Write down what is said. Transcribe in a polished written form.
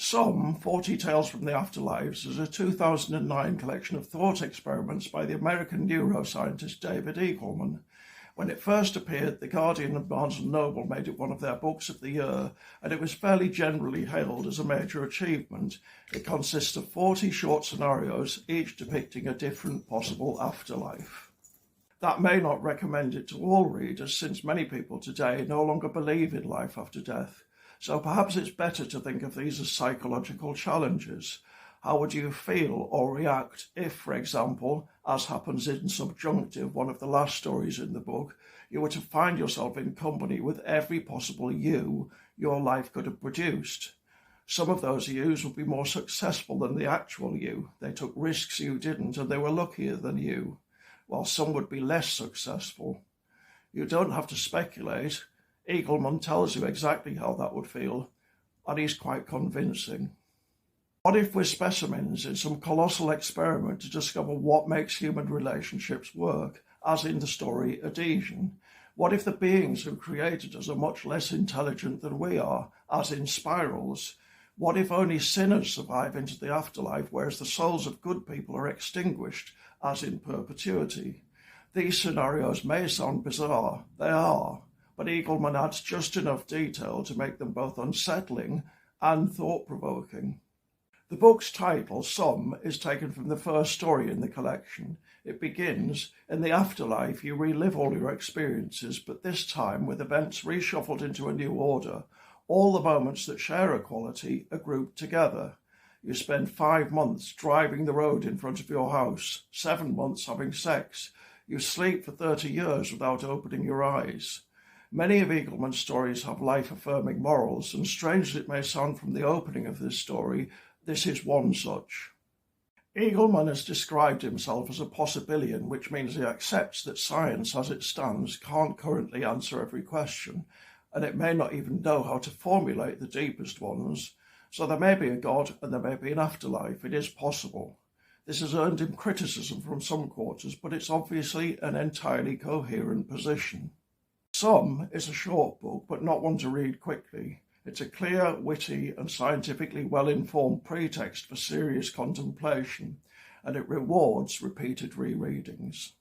Some 40 Tales from the Afterlives is a 2009 collection of thought experiments by the American neuroscientist David Eagleman. When it first appeared, The Guardian and Barnes & Noble made it one of their books of the year, and it was fairly generally hailed as a major achievement. It consists of 40 short scenarios, each depicting a different possible afterlife. That may not recommend it to all readers, since many people today no longer believe in life after death. So perhaps it's better to think of these as psychological challenges. How would you feel or react if, for example, as happens in Subjunctive, one of the last stories in the book, you were to find yourself in company with every possible you your life could have produced? Some of those yous would be more successful than the actual you. They took risks you didn't, and they were luckier than you, while some would be less successful. You don't have to speculate. Eagleman tells you exactly how that would feel, and he's quite convincing. What if we're specimens in some colossal experiment to discover what makes human relationships work, as in the story Adhesion? What if the beings who created us are much less intelligent than we are, as in Spirals? What if only sinners survive into the afterlife, whereas the souls of good people are extinguished, as in Perpetuity? These scenarios may sound bizarre. They are. But Eagleman adds just enough detail to make them both unsettling and thought-provoking. The book's title, Some, is taken from the first story in the collection. It begins, in the afterlife you relive all your experiences, but this time with events reshuffled into a new order. All the moments that share a quality are grouped together. You spend 5 months driving the road in front of your house, 7 months having sex. You sleep for 30 years without opening your eyes. Many of Eagleman's stories have life-affirming morals, and strange as it may sound from the opening of this story, this is one such. Eagleman has described himself as a possibilian, which means he accepts that science as it stands can't currently answer every question, and it may not even know how to formulate the deepest ones. So there may be a God and there may be an afterlife. It is possible. This has earned him criticism from some quarters, but it's obviously an entirely coherent position. Some is a short book, but not one to read quickly. It's a clear, witty, and scientifically well-informed pretext for serious contemplation, and it rewards repeated rereadings.